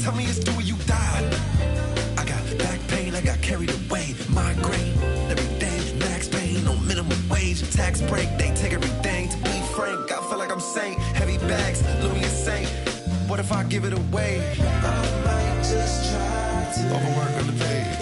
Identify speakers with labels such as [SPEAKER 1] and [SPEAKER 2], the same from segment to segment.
[SPEAKER 1] Tell me it's do or you die. I got back pain, I got carried away. Migraine, every day, max pain on minimum wage. Tax break, they take everything. To be frank, I feel like I'm sane. Heavy bags, Louis insane. What if I give it away? I might just try to overwork underpaid.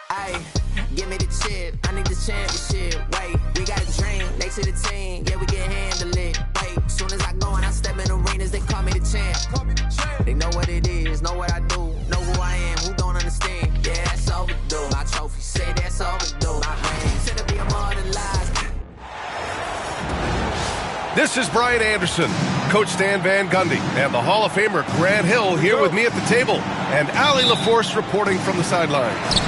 [SPEAKER 2] Ay, give me the chip, I need the championship. Wait, we got a dream, next to the team, yeah, we can handle it. Wait, soon as I go and I step in arenas, they call me the champ. They know what it is, know what I do, know who I am, who don't understand. Yeah, that's overdue. My trophy say that's overdue. My ring said to be immortalized.
[SPEAKER 3] This is Brian Anderson, Coach Stan Van Gundy, and the Hall of Famer Grant Hill here with me at the table, and Allie LaForce reporting from the sidelines.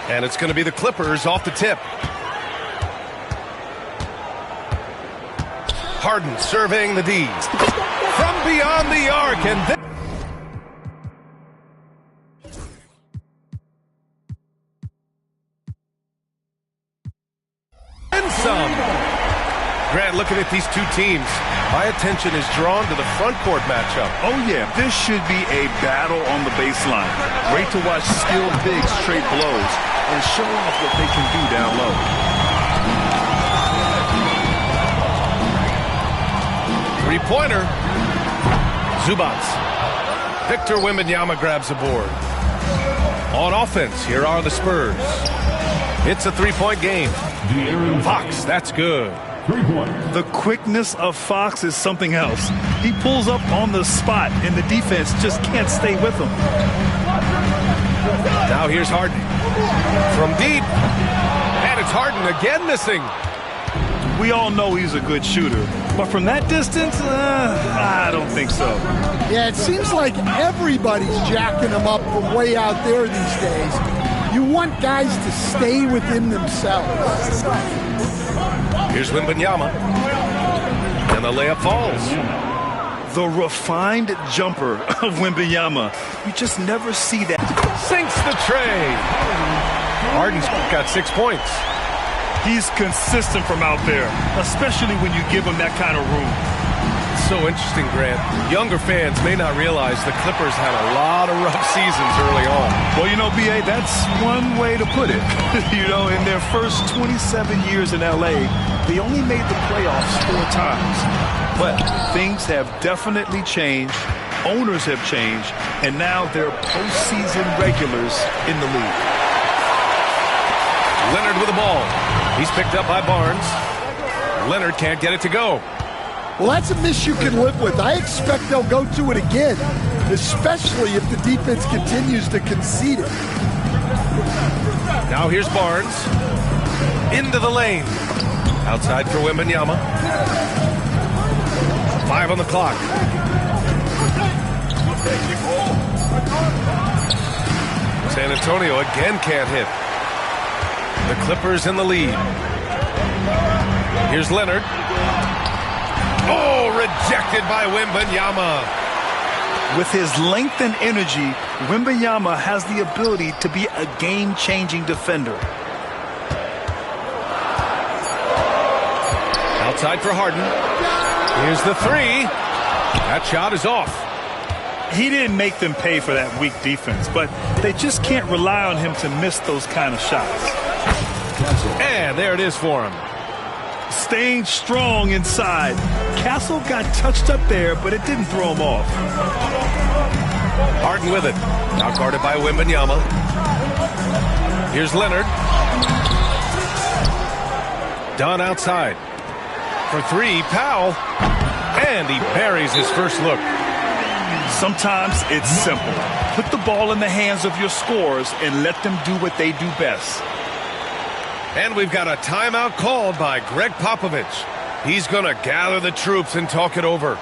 [SPEAKER 3] And it's going to be the Clippers off the tip. Harden surveying the D's. From beyond the arc, and then some. Grant, looking at these two teams, my attention is drawn to the front court matchup.
[SPEAKER 4] Oh, yeah, this should be a battle on the baseline. Great to watch skilled bigs trade blows and show off what they can do down low.
[SPEAKER 3] Three-pointer. Zubac. Victor Wembanyama grabs the board. On offense, here are the Spurs. It's a three-point game. Fox, that's good.
[SPEAKER 4] The quickness of Fox is something else. He pulls up on the spot, and the defense just can't stay with him.
[SPEAKER 3] Now here's Harden. From deep. And it's Harden again missing.
[SPEAKER 4] We all know he's a good shooter, but from that distance, I don't think so.
[SPEAKER 5] Yeah, it seems like everybody's jacking him up from way out there these days. You want guys to stay within themselves.
[SPEAKER 3] Here's Wembanyama. And the layup falls.
[SPEAKER 4] The refined jumper of Wembanyama. You just never see that.
[SPEAKER 3] Sinks the tray. Harden's got 6 points.
[SPEAKER 4] He's consistent from out there, especially when you give him that kind of room.
[SPEAKER 3] So interesting, Grant. Younger fans may not realize the Clippers had a lot of rough seasons early on.
[SPEAKER 4] Well, you know, B.A., that's one way to put it. You know, in their first 27 years in L.A., they only made the playoffs 4 times. But things have definitely changed. Owners have changed. And now they're postseason regulars in the league.
[SPEAKER 3] Leonard with the ball. He's picked up by Barnes. Leonard can't get it to go.
[SPEAKER 5] Well, that's a miss you can live with. I expect they'll go to it again, especially if the defense continues to concede it.
[SPEAKER 3] Now here's Barnes. Into the lane. Outside for Wembanyama. 5 on the clock. San Antonio again can't hit. The Clippers in the lead. Here's Leonard. Oh, rejected by Wembanyama.
[SPEAKER 4] With his length and energy, Wembanyama has the ability to be a game-changing defender.
[SPEAKER 3] Outside for Harden. Here's the three. That shot is off.
[SPEAKER 4] He didn't make them pay for that weak defense, but they just can't rely on him to miss those kind of shots.
[SPEAKER 3] And there it is for him.
[SPEAKER 4] Staying strong inside. Castle got touched up there, but it didn't throw him off.
[SPEAKER 3] Harden with it. Now guarded by Wembanyama. Here's Leonard. Dunn outside. For three, Powell. And he buries his first look.
[SPEAKER 4] Sometimes it's simple. Put the ball in the hands of your scorers and let them do what they do best.
[SPEAKER 3] And we've got a timeout called by Greg Popovich. He's going to gather the troops and talk it over.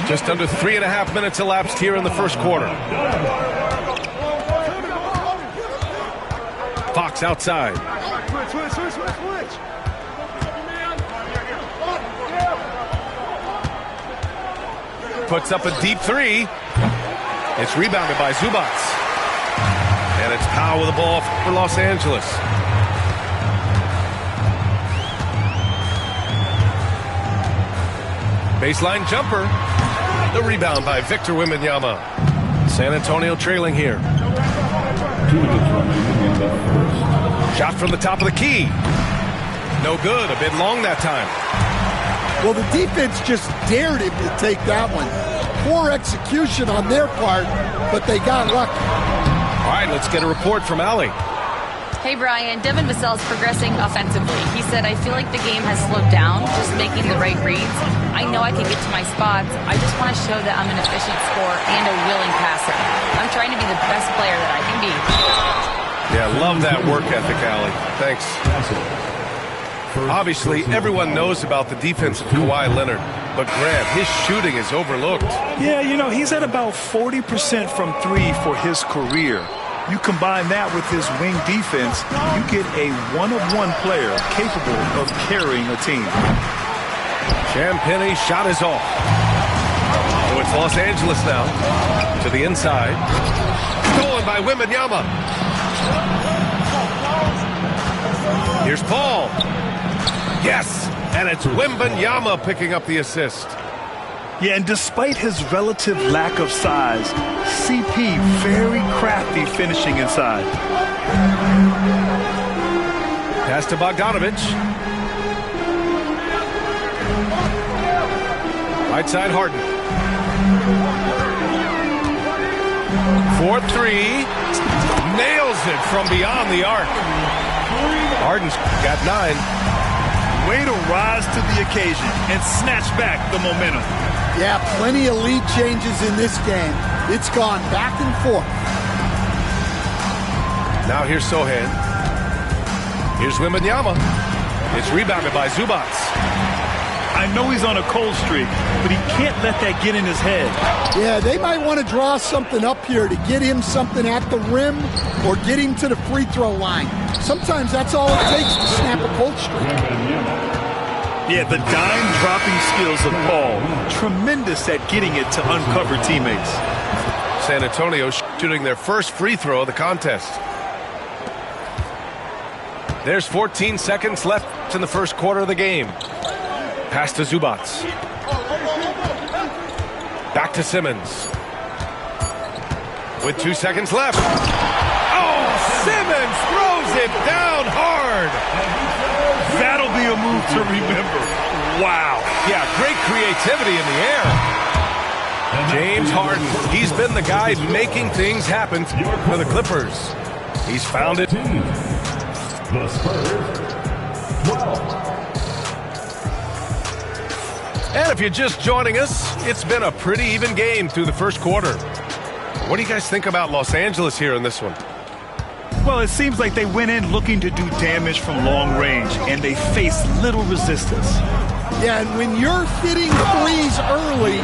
[SPEAKER 3] Just under 3.5 minutes elapsed here in the first quarter. Fox outside. Puts up a deep three. It's rebounded by Zubats. And it's Powell with the ball for Los Angeles. Baseline jumper. The rebound by Victor Wembanyama. San Antonio trailing here. Shot from the top of the key. No good. A bit long that time.
[SPEAKER 5] Well, the defense just dared him to take that one. Poor execution on their part, but they got lucky.
[SPEAKER 3] All right, let's get a report from Allie.
[SPEAKER 6] Hey, Brian. Devin Vassell's progressing offensively. He said, I feel like the game has slowed down, just making the right reads. I know I can get to my spots. I just want to show that I'm an efficient scorer and a willing passer. I'm trying to be the best player that I can be.
[SPEAKER 3] Yeah, love that work ethic, Allie. Thanks. Obviously, everyone knows about the defense of Kawhi Leonard, but Grant, his shooting is overlooked.
[SPEAKER 4] Yeah, you know, he's at about 40% from three for his career. You combine that with his wing defense, you get a one-of-one player capable of carrying a team.
[SPEAKER 3] Champagnie shot is off. So it's Los Angeles now. To the inside. Stolen by Wembanyama. Here's Paul. Yes, and it's Wembanyama picking up the assist.
[SPEAKER 4] Yeah, and despite his relative lack of size, CP very crafty finishing inside.
[SPEAKER 3] Pass to Bogdanovich. Right side Harden. 4-3. Nails it from beyond the arc. Harden's got 9.
[SPEAKER 4] Way to rise to the occasion and snatch back the momentum.
[SPEAKER 5] Yeah, plenty of lead changes in this game. It's gone back and forth.
[SPEAKER 3] Now here's Sohan. Here's Wembanyama. It's rebounded by Zubats.
[SPEAKER 4] I know he's on a cold streak, but he can't let that get in his head.
[SPEAKER 5] Yeah, they might want to draw something up here to get him something at the rim or get him to the free throw line. Sometimes that's all it takes to snap a cold streak.
[SPEAKER 4] Yeah, the dime-dropping skills of Paul, tremendous at getting it to uncover teammates.
[SPEAKER 3] San Antonio shooting their first free throw of the contest. There's 14 seconds left in the first quarter of the game. Pass to Zubats. Back to Simmons. With 2 seconds left. Oh, Simmons throws it down hard.
[SPEAKER 4] That'll be a move to remember. Wow.
[SPEAKER 3] Yeah, great creativity in the air. James Harden, he's been the guy making things happen for the Clippers. He's found it.
[SPEAKER 7] The Spurs, 12.
[SPEAKER 3] And if you're just joining us, it's been a pretty even game through the first quarter. What do you guys think about Los Angeles here in this one?
[SPEAKER 4] Well, it seems like they went in looking to do damage from long range, and they faced little resistance.
[SPEAKER 5] Yeah, and when you're hitting threes early,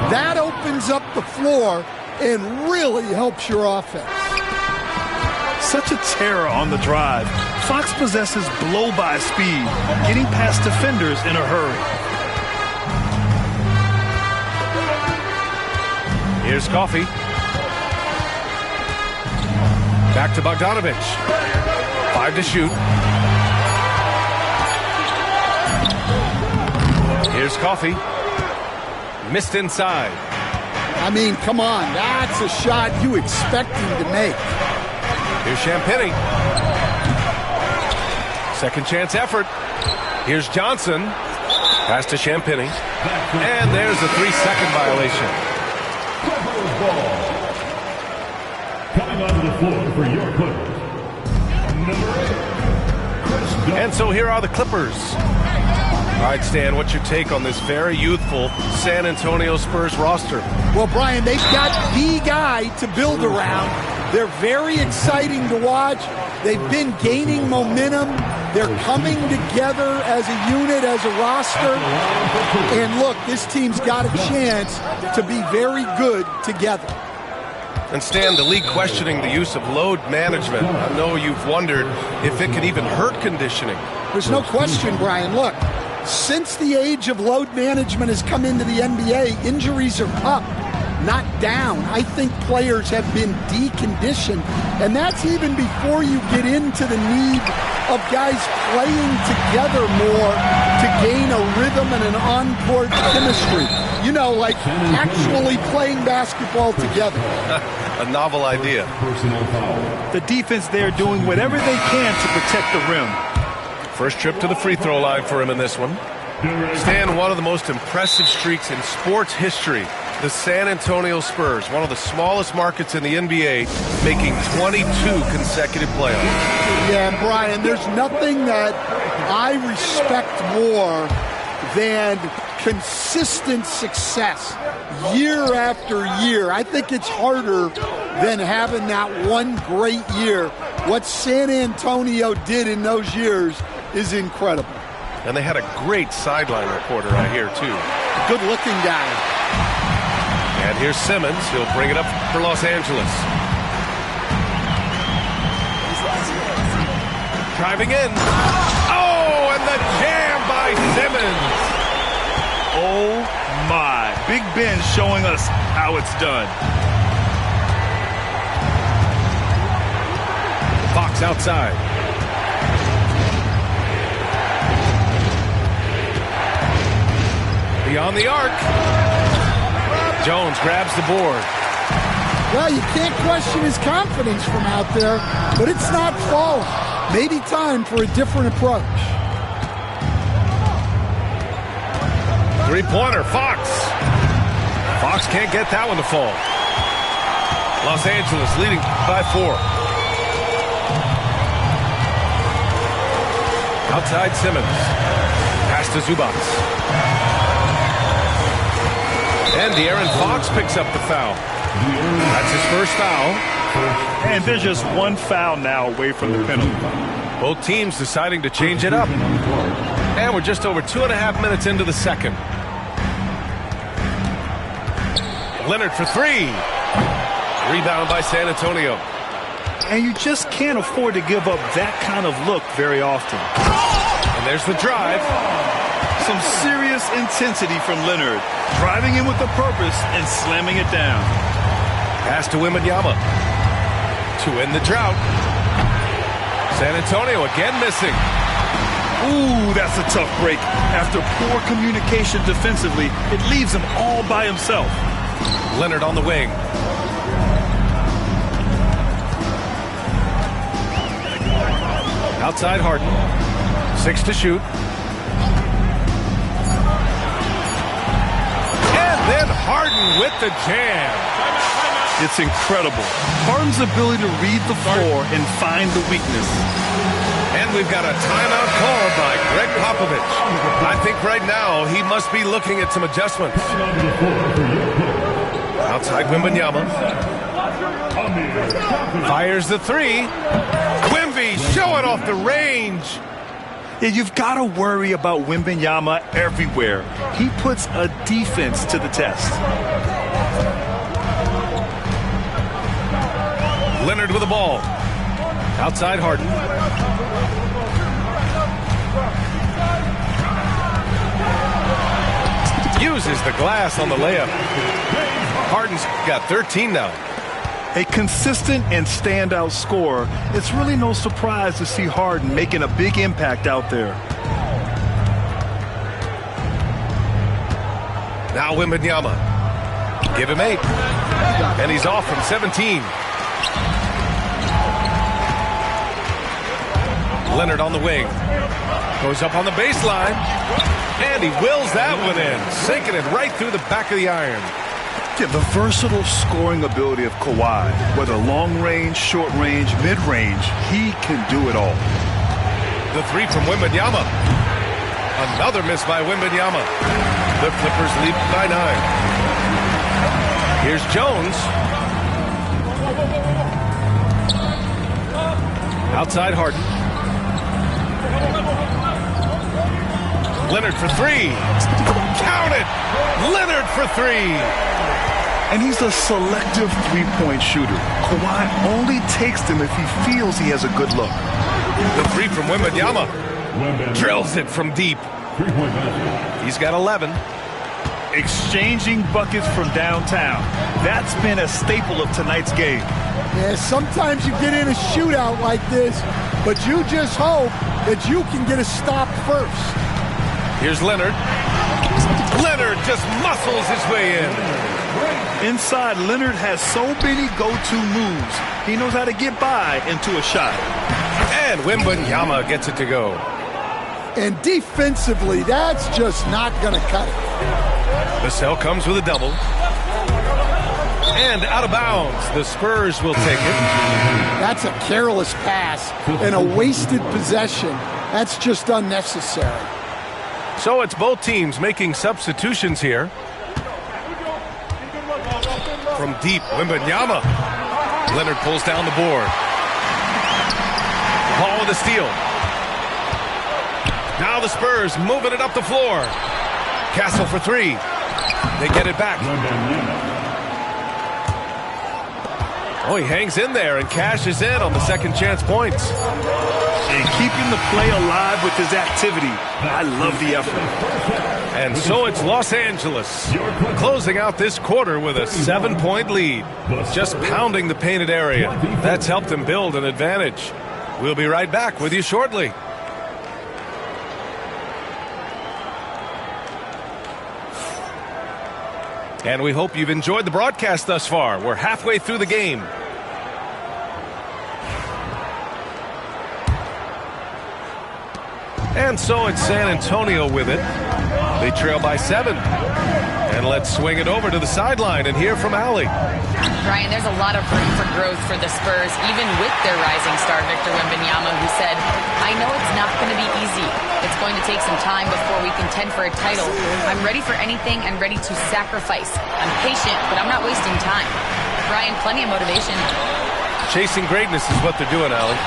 [SPEAKER 5] that opens up the floor and really helps your offense.
[SPEAKER 4] Such a terror on the drive. Fox possesses blow-by speed, getting past defenders in a hurry.
[SPEAKER 3] Here's Coffey. Back to Bogdanovich. 5 to shoot. Here's Coffey. Missed inside.
[SPEAKER 5] I mean, come on. That's a shot you expect him to make.
[SPEAKER 3] Here's Champagnie. Second chance effort. Here's Johnson. Pass to Champagnie. And there's a 3-second violation.
[SPEAKER 7] Spurs ball. Coming onto the floor for your Clippers, number 8, Chris Dunn.
[SPEAKER 3] And so here are the Clippers. All right, Stan, what's your take on this very youthful San Antonio Spurs roster?
[SPEAKER 5] Well, Brian, they've got the guy to build around. They're very exciting to watch. They've been gaining momentum. They're coming together as a unit, as a roster. And look, this team's got a chance to be very good together.
[SPEAKER 3] And Stan, the league questioning the use of load management. I know you've wondered if it can even hurt conditioning.
[SPEAKER 5] There's no question, Brian. Look, since the age of load management has come into the NBA, injuries are up, not down. I think players have been deconditioned, and that's even before you get into the need of guys playing together more to gain a rhythm and an on-court chemistry. You know, like actually playing basketball together.
[SPEAKER 3] A novel idea.
[SPEAKER 4] The defense there doing whatever they can to protect the rim.
[SPEAKER 3] First trip to the free throw line for him in this one. Stan, one of the most impressive streaks in sports history. The San Antonio Spurs, one of the smallest markets in the NBA, making 22 consecutive playoffs.
[SPEAKER 5] Yeah, Brian, there's nothing that I respect more than consistent success year after year. I think it's harder than having that one great year. What San Antonio did in those years is incredible.
[SPEAKER 3] And they had a great sideline reporter, I hear, too.
[SPEAKER 5] Good-looking guy.
[SPEAKER 3] And here's Simmons. He'll bring it up for Los Angeles. Driving in. Oh, and the jam by Simmons.
[SPEAKER 4] Oh, my. Big Ben showing us how it's done.
[SPEAKER 3] Fox outside. Beyond the arc. Jones grabs the board.
[SPEAKER 5] Well, you can't question his confidence from out there, but it's not falling. Maybe time for a different approach.
[SPEAKER 3] Three-pointer, Fox. Fox can't get that one to fall. Los Angeles leading by 4. Outside Simmons. Pass to Zubac. And De'Aaron Fox picks up the foul. That's his first foul.
[SPEAKER 4] And there's just one foul now away from the penalty.
[SPEAKER 3] Both teams deciding to change it up. And we're just over 2.5 minutes into the second. Leonard for 3. Rebound by San Antonio.
[SPEAKER 4] And you just can't afford to give up that kind of look very often.
[SPEAKER 3] And there's the drive.
[SPEAKER 4] Some serious intensity from Leonard, driving in with a purpose and slamming it down.
[SPEAKER 3] Pass to Wembanyama to end the drought. San Antonio again missing.
[SPEAKER 4] Ooh, that's a tough break. After poor communication defensively, it leaves him all by himself.
[SPEAKER 3] Leonard on the wing. Outside Harden. 6 to shoot. Then Harden with the jam.
[SPEAKER 4] It's incredible. Harden's ability to read the floor and find the weakness.
[SPEAKER 3] And we've got a timeout called by Greg Popovich. I think right now he must be looking at some adjustments. Outside Wembanyama. Fires the 3. Wemby showing off the range.
[SPEAKER 4] Yeah, you've got to worry about Wembanyama everywhere. He puts a defense to the test.
[SPEAKER 3] Leonard with the ball. Outside Harden. Uses the glass on the layup. Harden's got 13 now.
[SPEAKER 4] A consistent and standout scorer. It's really no surprise to see Harden making a big impact out there.
[SPEAKER 3] Now Wembanyama. Give him 8. And he's off from 17. Leonard on the wing. Goes up on the baseline. And he wills that one in. Sinking it right through the back of the iron.
[SPEAKER 4] look at the versatile scoring ability of Kawhi. Whether long range, short range, mid range, he can do it all.
[SPEAKER 3] The three from Wembanyama. Another miss by Wembanyama. The Clippers lead by 9. Here's Jones. Outside Harden. Leonard for 3. Count it! Leonard for 3.
[SPEAKER 4] And he's a selective three-point shooter. Kawhi only takes them if he feels he has a good look.
[SPEAKER 3] The three from Wembanyama. Drills it from deep. He's got 11.
[SPEAKER 4] Exchanging buckets from downtown. That's been a staple of tonight's game.
[SPEAKER 5] Yeah, sometimes you get in a shootout like this, but you just hope that you can get a stop first.
[SPEAKER 3] Here's Leonard. Leonard just muscles his way in.
[SPEAKER 4] Inside, Leonard has so many go-to moves. He knows how to get by into a shot.
[SPEAKER 3] And Wembanyama gets it to go.
[SPEAKER 5] And defensively, that's just not going to cut it.
[SPEAKER 3] Vassell comes with a double. And out of bounds. The Spurs will take it.
[SPEAKER 5] That's a careless pass and a wasted possession. That's just unnecessary.
[SPEAKER 3] So it's both teams making substitutions here. From deep, Wembanyama. Leonard pulls down the board. Paul with a steal. Now the Spurs moving it up the floor. Castle for 3. They get it back. Oh, he hangs in there and cashes in on the second chance points.
[SPEAKER 4] And keeping the play alive with his activity. I love the effort.
[SPEAKER 3] And so it's Los Angeles closing out this quarter with a 7-point lead. Just pounding the painted area. That's helped them build an advantage. We'll be right back with you shortly. And we hope you've enjoyed the broadcast thus far. We're halfway through the game. And so it's San Antonio with it. They trail by 7. And let's swing it over to the sideline and hear from Allie.
[SPEAKER 6] Brian, there's a lot of room for growth for the Spurs, even with their rising star, Victor Wembanyama, who said, I know it's not going to be easy. It's going to take some time before we contend for a title. I'm ready for anything and ready to sacrifice. I'm patient, but I'm not wasting time. Brian, plenty of motivation.
[SPEAKER 3] Chasing greatness is what they're doing, Allie.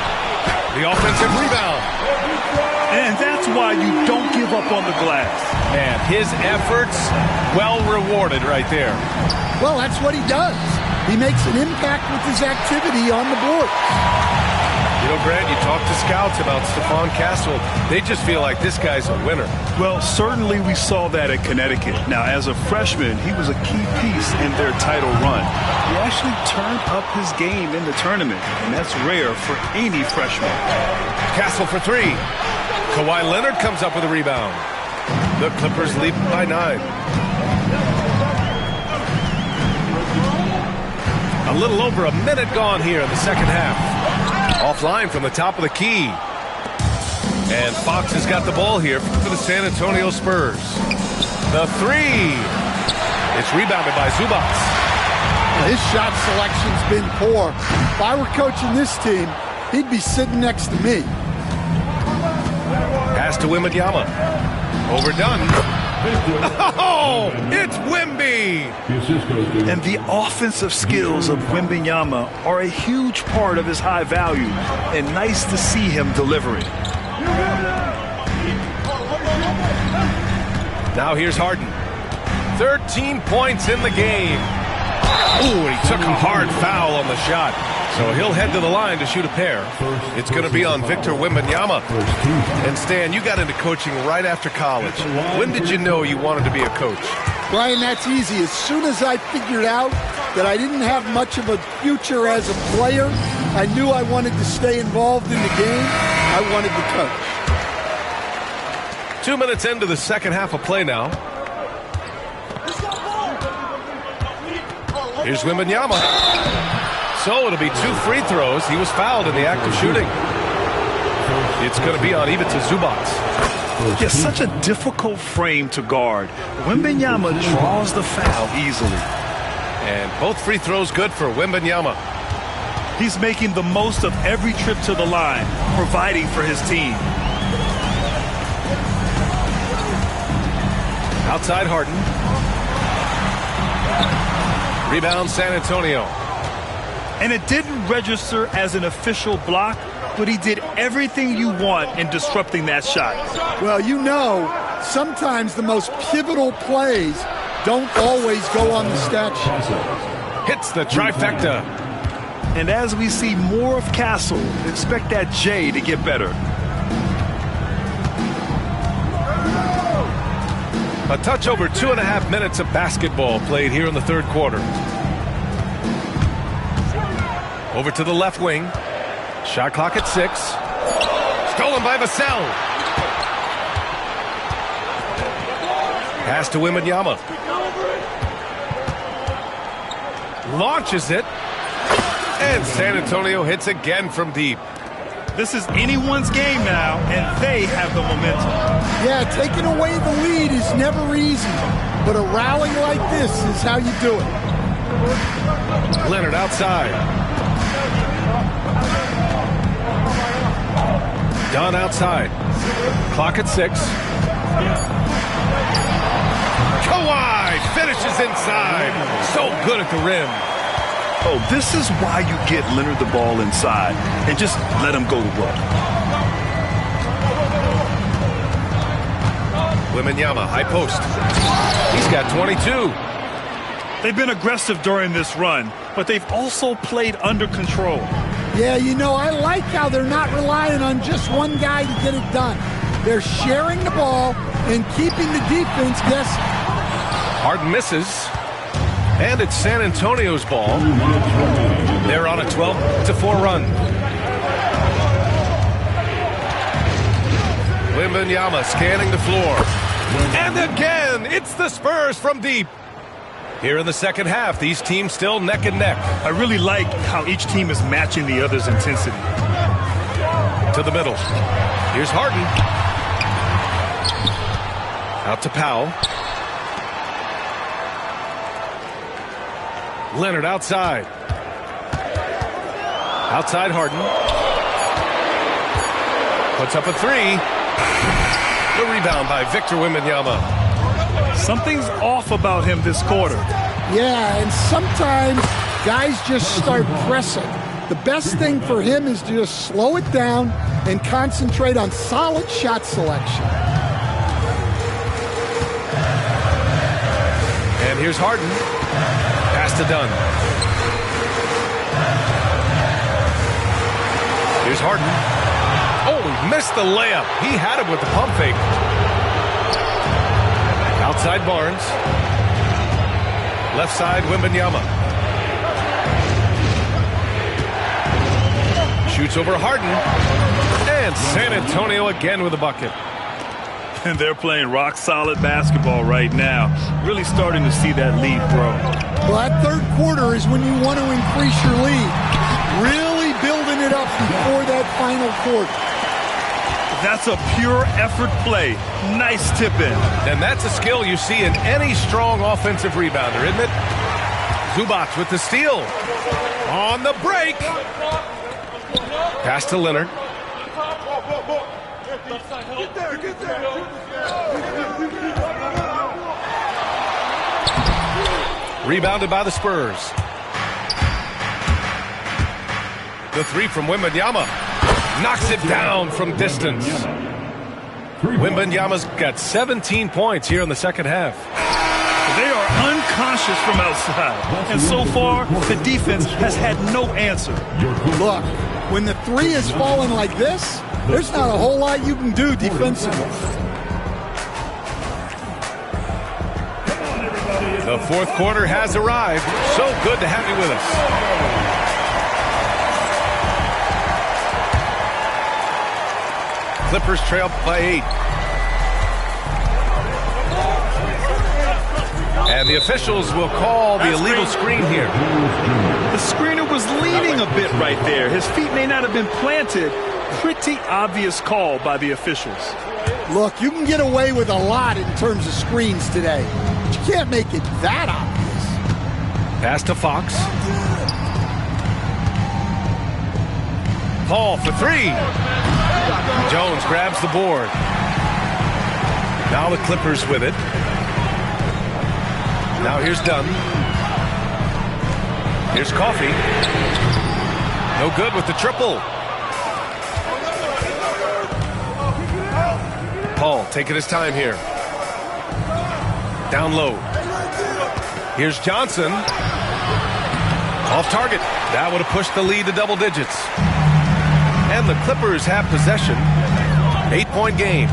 [SPEAKER 3] The offensive rebound.
[SPEAKER 4] And that's why you don't give up on the glass.
[SPEAKER 3] And his efforts, well rewarded right there.
[SPEAKER 5] Well, that's what he does. He makes an impact with his activity on the board.
[SPEAKER 3] You know, Grant, you talk to scouts about Stephon Castle. They just feel like this guy's a winner.
[SPEAKER 4] Well, certainly we saw that at Connecticut. Now, as a freshman, he was a key piece in their title run. He actually turned up his game in the tournament, and that's rare for any freshman.
[SPEAKER 3] Castle for 3. Kawhi Leonard comes up with a rebound. The Clippers lead by 9. A little over a minute gone here in the second half. Offline from the top of the key. And Fox has got the ball here for the San Antonio Spurs. The 3. It's rebounded by Zubac.
[SPEAKER 5] His shot selection's been poor. If I were coaching this team, he'd be sitting next to me.
[SPEAKER 3] Pass to Wembanyama. Overdone. Oh, it's Wemby!
[SPEAKER 4] And the offensive skills of Wembanyama are a huge part of his high value, and nice to see him delivering.
[SPEAKER 3] Now here's Harden. 13 points in the game. Ooh, he took a hard foul on the shot. So he'll head to the line to shoot a pair. It's going to be on Victor Wembanyama. And Stan, you got into coaching right after college. When did you know you wanted to be a coach?
[SPEAKER 5] Brian, that's easy. As soon as I figured out that I didn't have much of a future as a player, I knew I wanted to stay involved in the game. I wanted to coach.
[SPEAKER 3] 2 minutes into the second half of play now. Here's Wembanyama. So it'll be 2 free throws. He was fouled in the act of shooting. It's going to be on Ivica Zubac.
[SPEAKER 4] Yeah, such a difficult frame to guard. Wembanyama draws the foul easily.
[SPEAKER 3] And both free throws good for Wembanyama.
[SPEAKER 4] He's making the most of every trip to the line, providing for his team.
[SPEAKER 3] Outside Harden. Rebound San Antonio.
[SPEAKER 4] And it didn't register as an official block, but he did everything you want in disrupting that shot.
[SPEAKER 5] Well, you know, sometimes the most pivotal plays don't always go on the stat sheet.
[SPEAKER 3] Hits the trifecta.
[SPEAKER 4] And as we see more of Castle, expect that J to get better.
[SPEAKER 3] A touch over 2.5 minutes of basketball played here in the third quarter. Over to the left wing. Shot clock at 6. Stolen by Vassell. Pass to Wembanyama. Launches it. And San Antonio hits again from deep.
[SPEAKER 4] This is anyone's game now, and they have the momentum.
[SPEAKER 5] Yeah, taking away the lead is never easy, but a rally like this is how you do it.
[SPEAKER 3] Leonard outside. Dunn outside. Clock at 6. Kawhi finishes inside. So good at the rim.
[SPEAKER 4] Oh, this is why you get Leonard the ball inside and just let him go to work.
[SPEAKER 3] Wembanyama, high post. He's got 22.
[SPEAKER 4] They've been aggressive during this run, but they've also played under control.
[SPEAKER 5] Yeah, you know, I like how they're not relying on just one guy to get it done. They're sharing the ball and keeping the defense guessing.
[SPEAKER 3] Harden misses. And it's San Antonio's ball. They're on a 12-4 run. Wembanyama scanning the floor. And again, it's the Spurs from deep. Here in the second half, these teams still neck and neck.
[SPEAKER 4] I really like how each team is matching the other's intensity.
[SPEAKER 3] To the middle. Here's Harden. Out to Powell. Leonard outside. Outside Harden. Puts up a 3. The rebound by Victor Wembanyama.
[SPEAKER 4] Something's off about him this quarter.
[SPEAKER 5] Yeah, and sometimes guys just start pressing. The best thing for him is to just slow it down and concentrate on solid shot selection.
[SPEAKER 3] And here's Harden. Pass to Dunn. Here's Harden. Oh, he missed the layup. He had it with the pump fake. Outside Barnes. Left side Wembanyama. Shoots over Harden. And San Antonio again with a bucket.
[SPEAKER 4] And they're playing rock-solid basketball right now. Really starting to see that lead grow.
[SPEAKER 5] Well, that third quarter is when you want to increase your lead. Really building it up before that final quarter.
[SPEAKER 4] That's a pure effort play. Nice tip in.
[SPEAKER 3] And that's a skill you see in any strong offensive rebounder, isn't it? Zubac with the steal. On the break. Pass to Leonard. Rebounded by the Spurs. The 3 from Wembanyama. Knocks it down from distance. Wembanyama's got 17 points here in the second half.
[SPEAKER 4] They are unconscious from outside. And so far, the defense has had no answer.
[SPEAKER 5] Look, when the 3 is falling like this, there's not a whole lot you can do defensively.
[SPEAKER 3] The fourth quarter has arrived. So good to have you with us. Clippers trail by 8. And the officials will call the illegal screen here.
[SPEAKER 4] The screener was leaning a bit right there. His feet may not have been planted. Pretty obvious call by the officials.
[SPEAKER 5] Look, you can get away with a lot in terms of screens today, but you can't make it that obvious.
[SPEAKER 3] Pass to Fox. Paul for three. Jones grabs the board. Now the Clippers with it. Now here's Dunn. Here's Coffey. No good with the triple. Paul taking his time here. Down low. Here's Johnson. Off target. That would have pushed the lead to double digits. And the Clippers have possession. 8-point game.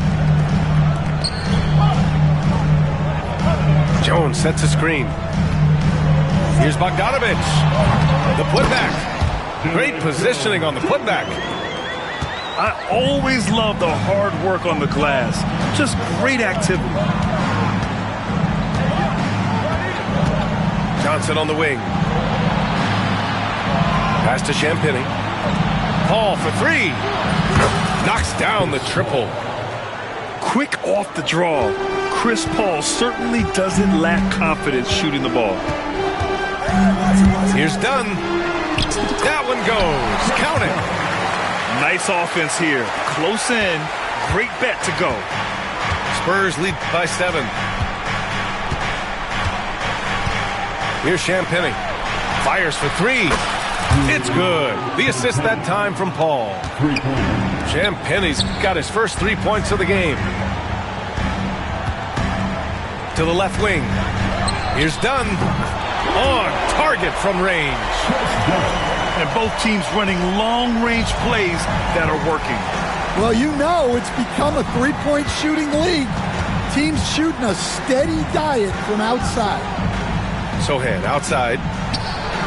[SPEAKER 3] Jones sets a screen. Here's Bogdanovic. The putback. Great positioning on the putback.
[SPEAKER 4] I always love the hard work on the glass. Just great activity.
[SPEAKER 3] Johnson on the wing. Pass to Champagnie. Paul for three. Knocks down the triple.
[SPEAKER 4] Quick off the draw. Chris Paul certainly doesn't lack confidence shooting the ball.
[SPEAKER 3] Here's Dunn. That one goes. Count it.
[SPEAKER 4] Nice offense here. Close in. Great bet to go.
[SPEAKER 3] Spurs lead by 7. Here's Champagnie. Fires for three. It's good. The assist that time from Paul. Champagnie's got his first 3 points of the game. To the left wing. Here's Dunn. On target from range.
[SPEAKER 4] And both teams running long-range plays that are working.
[SPEAKER 5] Well, you know it's become a three-point shooting league. Teams shooting a steady diet from outside.
[SPEAKER 3] Sochan outside.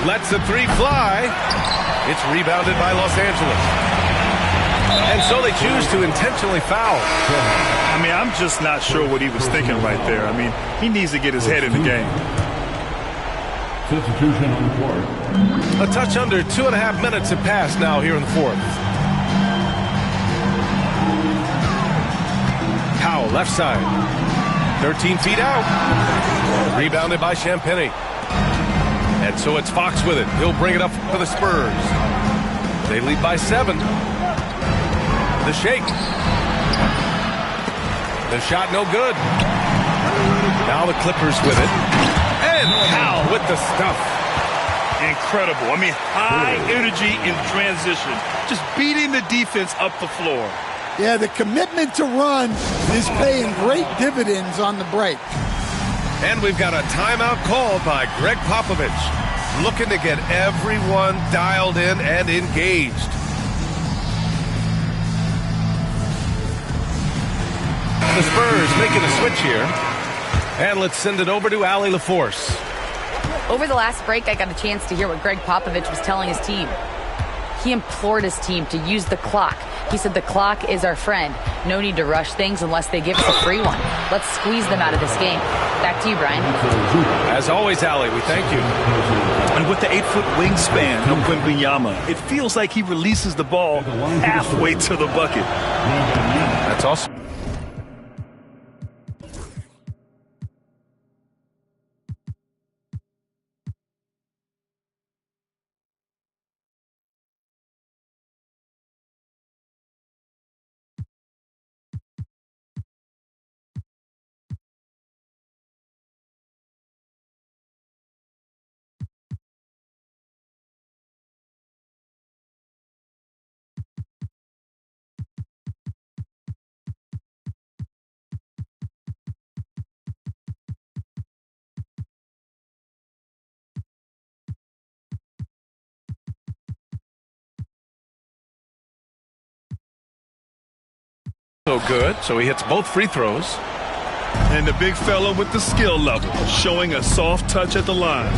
[SPEAKER 3] Lets the three fly. It's rebounded by Los Angeles. And so they choose to intentionally foul.
[SPEAKER 4] I mean, I'm just not sure what he was thinking right there. I mean, he needs to get his head in the game.
[SPEAKER 7] Substitution on the court.
[SPEAKER 3] A touch under 2.5 minutes have passed now here in the fourth. Powell, left side. 13 feet out. Rebounded by Champagnie. And so it's Fox with it. He'll bring it up for the Spurs. They lead by 7. The shake. The shot no good. Now the Clippers with it. And Powell with the stuff.
[SPEAKER 4] Incredible. I mean, high energy in transition. Just beating the defense up the floor.
[SPEAKER 5] Yeah, the commitment to run is paying great dividends on the break.
[SPEAKER 3] And we've got a timeout called by Greg Popovich, looking to get everyone dialed in and engaged. The Spurs making a switch here. And let's send it over to Allie LaForce.
[SPEAKER 6] Over the last break, I got a chance to hear what Greg Popovich was telling his team. He implored his team to use the clock. He said the clock is our friend. No need to rush things unless they give us a free one. Let's squeeze them out of this game. Back to you, Brian.
[SPEAKER 3] As always, Allie, we thank you.
[SPEAKER 4] And with the 8-foot wingspan of Wembanyama, it feels like he releases the ball halfway to the bucket.
[SPEAKER 3] That's awesome. So good. So he hits both free throws.
[SPEAKER 4] And the big fella with the skill level, showing a soft touch at the line.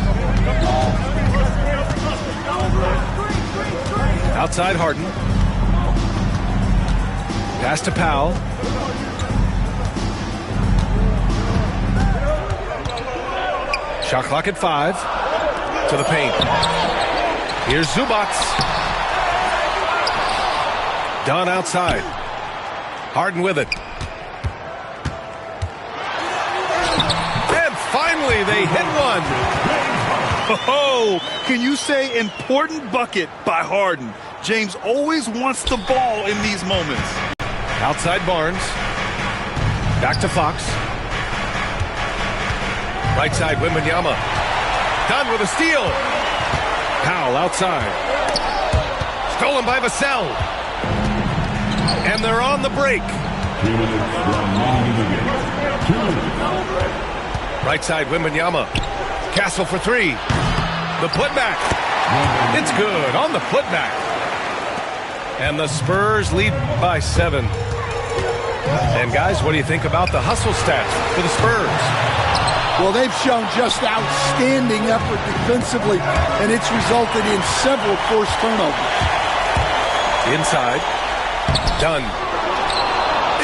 [SPEAKER 3] Outside Harden. Pass to Powell. Shot clock at 5. To the paint. Here's Zubac. Dunn outside. Harden with it. And finally they hit one.
[SPEAKER 4] Oh, can you say important bucket by Harden? James always wants the ball in these moments.
[SPEAKER 3] Outside Barnes. Back to Fox. Right side, Wembanyama. Done with a steal. Powell outside. Stolen by Vassell. And they're on the break. Right side, Wembanyama. Castle for three. The putback. It's good on the putback. And the Spurs lead by 7. And guys, what do you think about the hustle stats for the Spurs?
[SPEAKER 5] Well, they've shown just outstanding effort defensively, and it's resulted in several forced turnovers.
[SPEAKER 3] Inside. Done.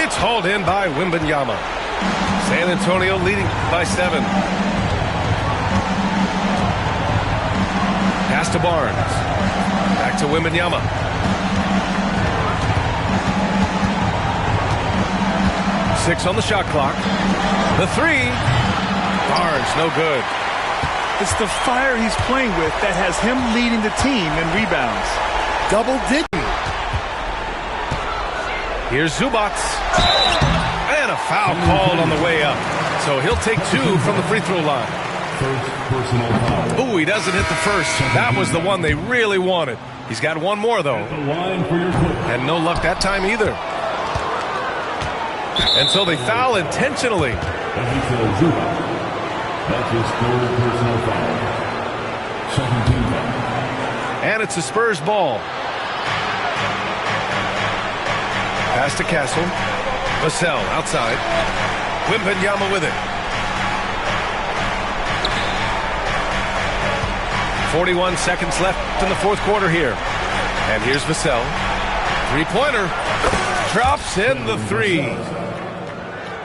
[SPEAKER 3] It's hauled in by Wembanyama. San Antonio leading by 7. Pass to Barnes. Back to Wembanyama. Six on the shot clock. The three. Barnes, no good.
[SPEAKER 4] It's the fire he's playing with that has him leading the team in rebounds.
[SPEAKER 5] Double digit.
[SPEAKER 3] Here's Zubac. And a foul called on the way up. So he'll take 2 from the free throw line.
[SPEAKER 7] First personal foul.
[SPEAKER 3] Ooh, he doesn't hit the first. That was the one they really wanted. He's got one more, though.
[SPEAKER 7] The line for your foot.
[SPEAKER 3] And no luck that time either. And so they foul intentionally.
[SPEAKER 7] And he says Zubac. That's his third personal foul. Second team foul.
[SPEAKER 3] And it's a Spurs ball. Pass to Castle. Vassell outside. Wembanyama with it. 41 seconds left in the fourth quarter here. And here's Vassell. Three-pointer. Drops in the 3.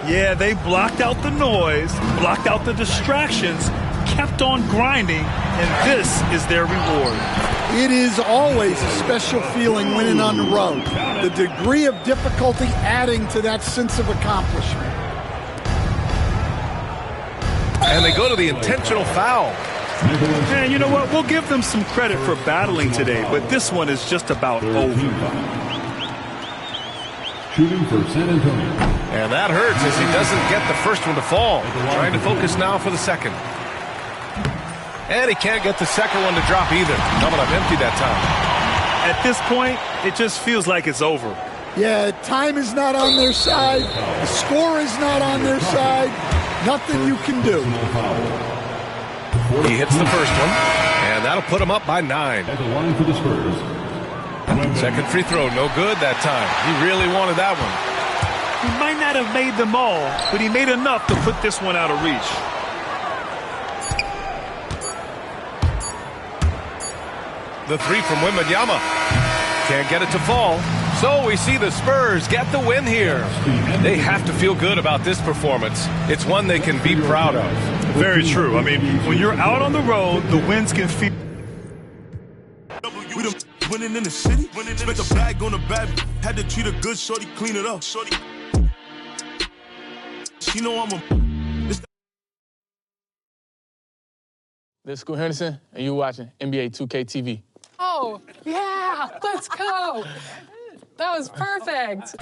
[SPEAKER 4] Yeah, they blocked out the noise, blocked out the distractions, kept on grinding, and this is their reward.
[SPEAKER 5] It is always a special feeling winning on the road. The degree of difficulty adding to that sense of accomplishment.
[SPEAKER 3] And they go to the intentional foul.
[SPEAKER 4] And you know what? We'll give them some credit for battling today, but this one is just about over.
[SPEAKER 7] Shooting for San Antonio.
[SPEAKER 3] And that hurts as he doesn't get the first one to fall. Trying to focus now for the second. And he can't get the second one to drop either. Coming up empty that time.
[SPEAKER 4] At this point, it just feels like it's over.
[SPEAKER 5] Yeah, time is not on their side. The score is not on their side. Nothing you can do.
[SPEAKER 3] He hits the first one, and that'll put him up by 9.
[SPEAKER 7] At the line for the Spurs.
[SPEAKER 3] Second free throw, no good that time. He really wanted that one.
[SPEAKER 4] He might not have made them all, but he made enough to put this one out of reach.
[SPEAKER 3] The 3 from Wembanyama. Can't get it to fall. So we see the Spurs get the win here. They have to feel good about this performance. It's one they can be proud of.
[SPEAKER 4] Very true. I mean, when you're out on the road, the wins can feel...
[SPEAKER 8] We done winning in the city. Spent the bag on the bag. Had to treat her good, shorty, clean it up. Shorty. She know I'm a...
[SPEAKER 9] This is Scoot Henderson, and you're watching NBA 2K TV.
[SPEAKER 10] Oh, yeah, let's go. That was perfect.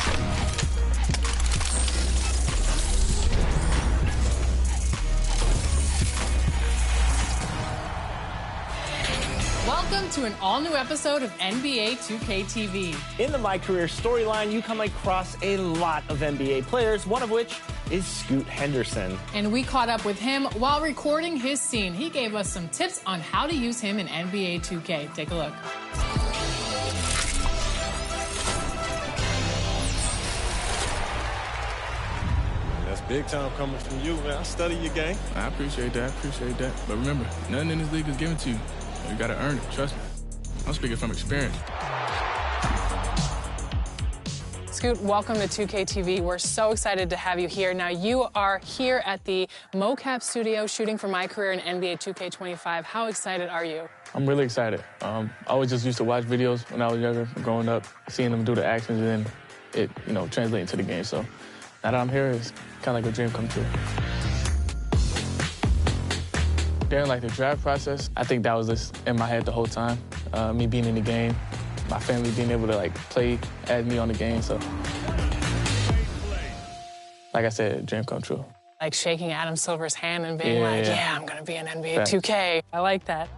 [SPEAKER 10] Welcome to an all-new episode of NBA 2K TV.
[SPEAKER 11] In the My Career storyline, you come across a lot of NBA players, one of which is Scoot Henderson.
[SPEAKER 10] And we caught up with him while recording his scene. He gave us some tips on how to use him in NBA 2K. Take a look.
[SPEAKER 12] That's big time coming from you, man. I study your game.
[SPEAKER 9] I appreciate that. But remember, nothing in this league is given to you. You got to earn it. Trust me. I'm speaking from experience.
[SPEAKER 10] Scoot, welcome to 2K TV. We're so excited to have you here. Now, you are here at the mocap studio shooting for My Career in NBA 2K25. How excited are you?
[SPEAKER 9] I'm really excited. I always just used to watch videos when I was younger, growing up, seeing them do the actions, and then it, translating to the game. So now that I'm here, it's kind of like a dream come true. During like the draft process, I think that was just in my head the whole time. Me being in the game, my family being able to like play as me on the game. So, like I said, dream come true.
[SPEAKER 10] Like shaking Adam Silver's hand and being yeah, I'm gonna be an NBA 2K. I like that.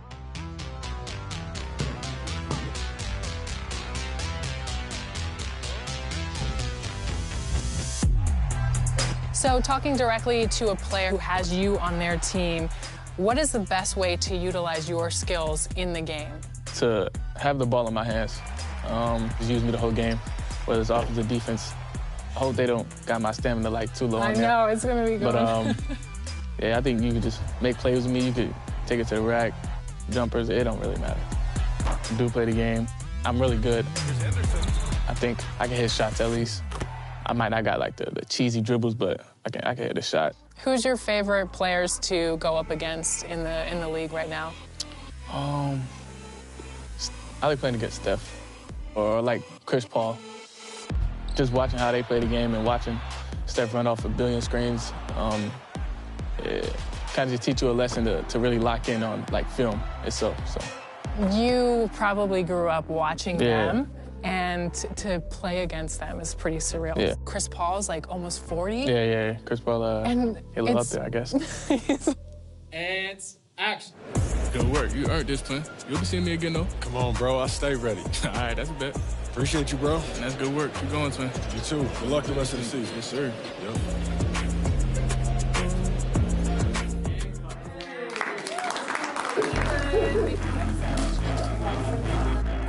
[SPEAKER 10] So talking directly to a player who has you on their team, what is the best way to utilize your skills in the game?
[SPEAKER 9] To have the ball in my hands, just use me the whole game, whether it's offense or defense. I hope they don't got my stamina like too low.
[SPEAKER 10] I know, it's gonna be good.
[SPEAKER 9] But yeah, I think you could just make plays with me. You could take it to the rack, jumpers, it don't really matter. I do play the game. I'm really good. I think I can hit shots at least. I might not got like the cheesy dribbles, but I can hit a shot.
[SPEAKER 10] Who's your favorite players to go up against in the league right now?
[SPEAKER 9] I like playing against Steph or like Chris Paul. Just watching how they play the game and watching Steph run off a billion screens, it kind of just teach you a lesson to really lock in on like film itself. So
[SPEAKER 10] you probably grew up watching them. And to play against them is pretty surreal.
[SPEAKER 9] Yeah.
[SPEAKER 10] Chris Paul's like almost 40.
[SPEAKER 9] Yeah. Chris Paul, he live up there, I guess.
[SPEAKER 13] And action.
[SPEAKER 14] Good work. You earned this, Clint. You'll be seeing me again, though.
[SPEAKER 12] Come on, bro. I stay ready.
[SPEAKER 14] All right, that's a bet.
[SPEAKER 12] Appreciate you, bro.
[SPEAKER 14] And that's good work. Keep going, Twin.
[SPEAKER 12] You too. Good luck the rest of the season.
[SPEAKER 14] Yes, sir.
[SPEAKER 12] Yep.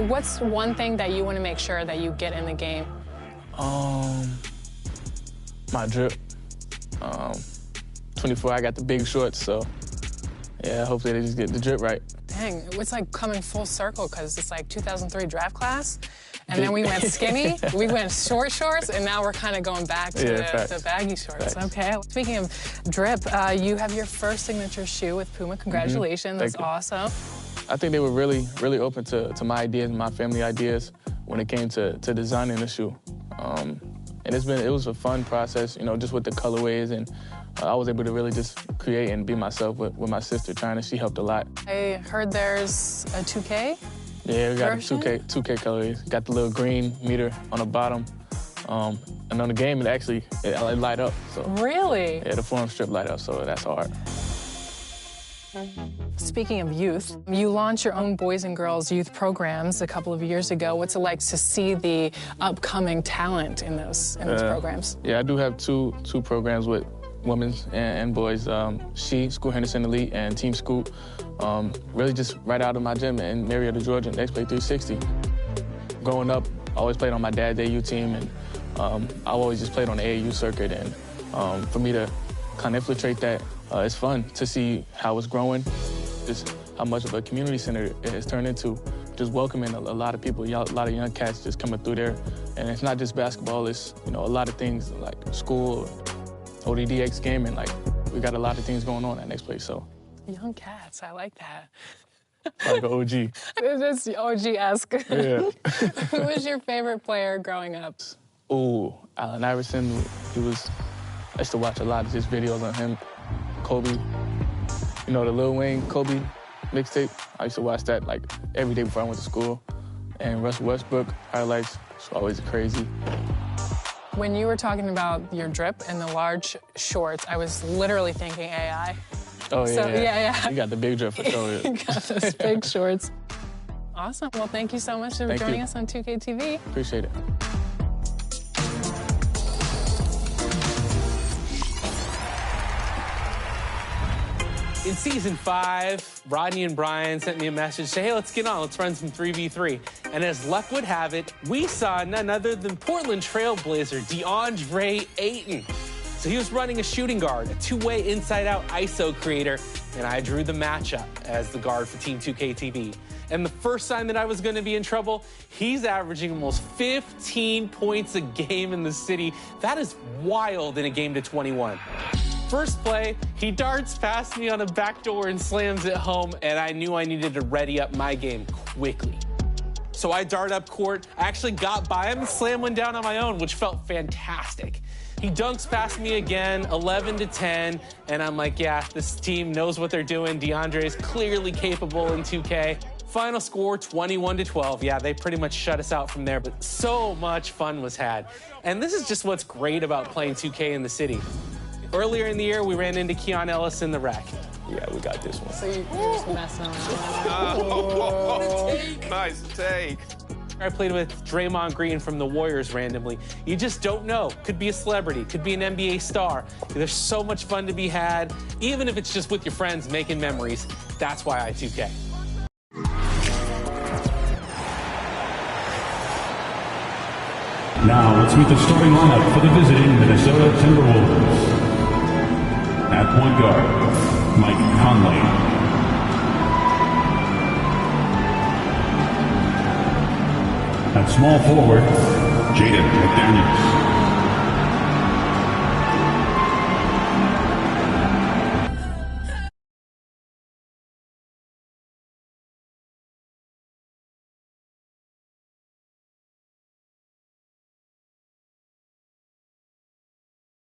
[SPEAKER 10] What's one thing that you want to make sure that you get in the game?
[SPEAKER 9] My drip. 24, I got the big shorts, so yeah, hopefully they just get the drip right.
[SPEAKER 10] Dang, it's like coming full circle because it's like 2003 draft class, and then we went skinny, we went short shorts, and now we're kind of going back to the baggy shorts.
[SPEAKER 9] Facts.
[SPEAKER 10] Okay. Speaking of drip, you have your first signature shoe with Puma. Congratulations, that's awesome.
[SPEAKER 9] I think they were really open to my ideas, my family ideas, when it came to designing the shoe. And it was a fun process, you know, just with the colorways, and I was able to really just create and be myself with my sister, she helped a lot.
[SPEAKER 10] I heard there's a 2K
[SPEAKER 9] Yeah, we got
[SPEAKER 10] version?
[SPEAKER 9] the 2K colorways. Got the little green meter on the bottom. And on the game, it light up. So
[SPEAKER 10] Really?
[SPEAKER 9] yeah, the forum strip light up, so that's hard.
[SPEAKER 10] Speaking of youth, you launched your own boys and girls youth programs a couple of years ago. What's it like to see the upcoming talent in those programs?
[SPEAKER 9] Yeah, I do have two programs with women's and boys. Scoot Henderson Elite and Team Scoot. Really just right out of my gym in Marietta, Georgia, Next Play 360. Growing up, I always played on my dad's AU team, and I always just played on the AAU circuit. And for me to kind of infiltrate that, it's fun to see how it's growing, just how much of a community center it has turned into, just welcoming a lot of people, a lot of young cats just coming through there. And it's not just basketball, it's a lot of things like school, ODDX gaming, we got a lot of things going on at Next Play, so.
[SPEAKER 10] Young cats, I like that.
[SPEAKER 9] Like an OG.
[SPEAKER 10] It's OG-esque.
[SPEAKER 9] Yeah.
[SPEAKER 10] Who was your favorite player growing up?
[SPEAKER 9] Ooh, Allen Iverson, I used to watch a lot of his videos on him. Kobe, the Lil Wayne Kobe mixtape. I used to watch that every day before I went to school. And Russell Westbrook highlights, it's always crazy.
[SPEAKER 10] When you were talking about your drip and the large shorts, I was literally thinking AI.
[SPEAKER 9] Oh, yeah,
[SPEAKER 10] So, yeah.
[SPEAKER 9] You got the big drip for sure.
[SPEAKER 10] You got those big shorts. Awesome. Well, thank you so much for joining us on 2K TV.
[SPEAKER 9] Appreciate it.
[SPEAKER 13] In season 5, Rodney and Brian sent me a message, say, hey, let's get on, let's run some 3v3. And as luck would have it, we saw none other than Portland Trailblazer DeAndre Ayton. So he was running a shooting guard, a two-way inside-out ISO creator, and I drew the matchup as the guard for Team 2K TV. And the first sign that I was going to be in trouble, he's averaging almost 15 points a game in the city. That is wild in a game to 21. First play, he darts past me on a backdoor and slams it home, and I knew I needed to ready up my game quickly. So I dart up court, actually got by him and slammed one down on my own, which felt fantastic. He dunks past me again, 11-10, and I'm like, yeah, this team knows what they're doing. DeAndre is clearly capable in 2K. Final score, 21-12. Yeah, they pretty much shut us out from there, but so much fun was had. And this is just what's great about playing 2K in the city. Earlier in the year, we ran into Keon Ellis in the rack.
[SPEAKER 15] Yeah, we got this one.
[SPEAKER 10] So you're just messing around.
[SPEAKER 15] Nice take.
[SPEAKER 13] I played with Draymond Green from the Warriors randomly. You just don't know. Could be a celebrity, could be an NBA star. There's so much fun to be had, even if it's just with your friends making memories. That's why I 2K.
[SPEAKER 7] Now let's meet the starting lineup for the visiting Minnesota Timberwolves. At point guard, Mike Conley. At small forward, Jaden McDaniels.